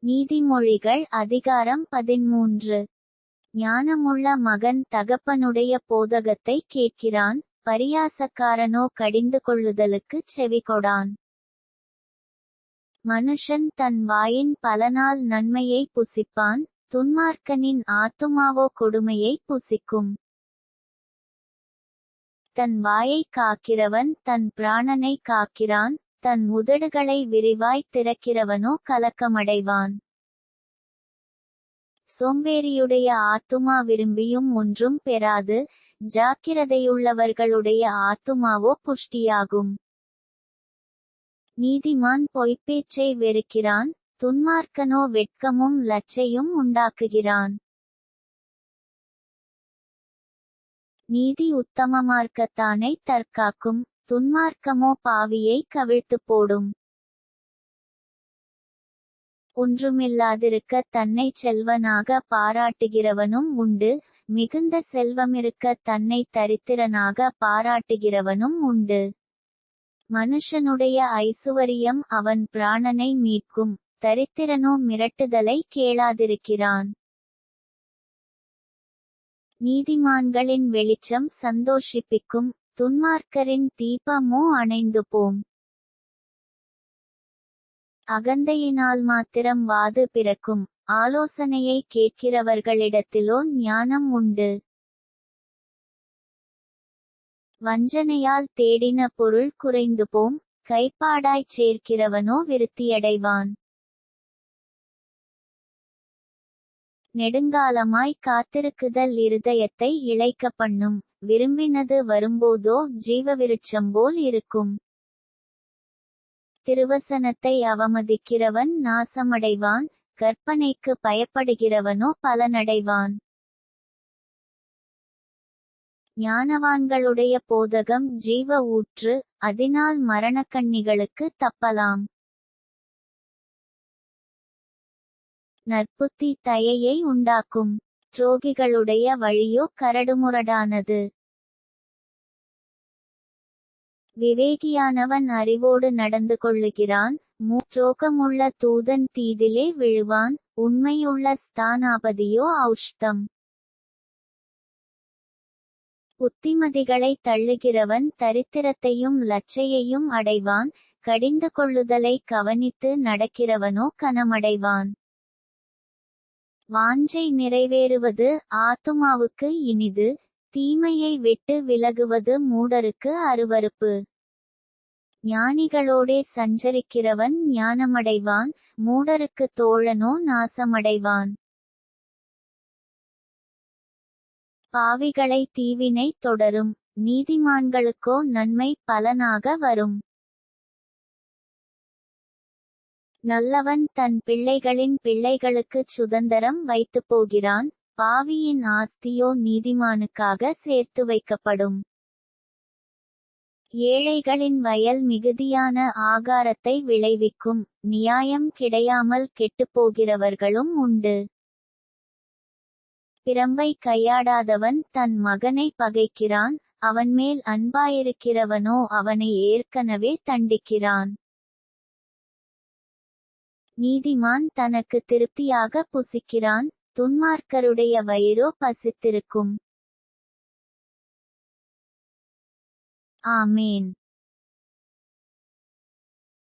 நீதிமொழிகள் அதிகாரம் 13. ஞானமுள்ள மகன் தகப்பனுடைய போதகத்தை கேட்கிறான், பரியாசக்காரனோ கடிந்து கொள்ளுதலுக்குச் செவிகொடான். மனுஷன் தன் வாயின் பலனால் நன்மையை புசிப்பான், துன்மார்க்கனின் ஆத்துமாவோ கொடுமையை புசிக்கும். தன் வாயைக் காக்கிறவன் தன் பிராணனை காக்கிறான், தன் உதடுகளை விரிவாய்த் திறக்கிறவனோ கலக்கமடைவான். சோம்பேறியுடைய ஆத்துமா விரும்பியும் ஒன்றும் பெறாது, ஜாக்கிரதையுள்ளவர்களுடைய ஆத்துமாவோ புஷ்டியாகும். நீதிமான் பொய்ப்பேச்சை வெறுக்கிறான், துன்மார்க்கனோ வெட்கமும் லச்சையும் உண்டாக்குகிறான். நீதி உத்தமமார்க்கத்தானை தற்காக்கும், துன்மார்க்கமோ பாவியை கவிழ்த்துப் போடும். ஒன்றுமில்லாதிருக்க தன்னைச் செல்வனாக பாராட்டுகிறவனும் உண்டு, மிகுந்த செல்வமிருக்க தன்னை தரித்திரனாக பாராட்டுகிறவனும் உண்டு. மனுஷனுடைய ஐசுவரியம் அவன் பிராணனை மீட்கும், தரித்திரனோ மிரட்டுதலை கேளாதிருக்கிறான். நீதிமான்களின் வெளிச்சம் சந்தோஷிப்பிக்கும், துன்மார்க்கரின் தீபமோ அணைந்து போம். அகந்தையினால் மாத்திரம் வாது பிறக்கும், ஆலோசனையை கேட்கிறவர்களிடத்திலோ ஞானம் உண்டு. வஞ்சனையால் தேடின பொருள் குறைந்து போம், கைப்பாடாய்ச் சேர்க்கிறவனோ விருத்தியடைவான். நெடுங்காலமாய் காத்திருக்குதல் இருதயத்தை இளைக்க பண்ணும், விரும்பினது வரும்போதோ ஜீவவிருட்சம் போல் இருக்கும். திருவசனத்தை அவமதிக்கிறவன் நாசமடைவான், கற்பனைக்கு பயப்படுகிறவனோ பலனடைவான். ஞானவான்களுடைய போதகம் ஜீவ ஊற்று, அதனால் மரணக்கண்ணிகளுக்கு தப்பலாம். நற்புத்தி தயையை உண்டாக்கும், துரோகிகளுடைய வழியோ கரடுமுரடானது. விவேகியானவன் அறிவோடு நடந்து கொள்ளுகிறான், துரோகமுள்ள தூதன் தீதிலே விழுவான், உண்மையுள்ள ஸ்தானாபதியோ ஔஷ்தம். புத்திமதிகளை தள்ளுகிறவன் தரித்திரத்தையும் லச்சையையும் அடைவான், கடிந்து கொள்ளுதலை கவனித்து நடக்கிறவனோ கனமடைவான். வாஞ்சை நிறைவேறுவது ஆத்துமாவுக்கு இனிது, தீமையை விட்டு விலகுவது மூடருக்கு அருவருப்பு. ஞானிகளோடே சஞ்சரிக்கிறவன் ஞானமடைவான், மூடருக்கு தோழனோ நாசமடைவான். பாவிகளை தீவினை தொடரும், நீதிமான்களுக்கோ நன்மை பலனாக வரும். நல்லவன் தன் பிள்ளைகளின் பிள்ளைகளுக்குச் சுதந்தரம் வைத்துப் போகிறான், பாவியின் ஆஸ்தியோ நீதிமானுக்காக சேர்த்து வைக்கப்படும். ஏழைகளின் வயல் மிகுதியான ஆகாரத்தை விளைவிக்கும், நியாயம் கிடையாமல் கெட்டுப்போகிறவர்களும் உண்டு. பிரம்பை கையாடாதவன் தன் மகனை பகைக்கிறான், அவன்மேல் அன்பாயிருக்கிறவனோ அவனை ஏற்கனவே தண்டிக்கிறான். நீதிமான் தனக்கு திருப்தியாக புசிக்கிறான், துன்மார்க்கருடைய வயிறோ பசித்திருக்கும். ஆமேன்.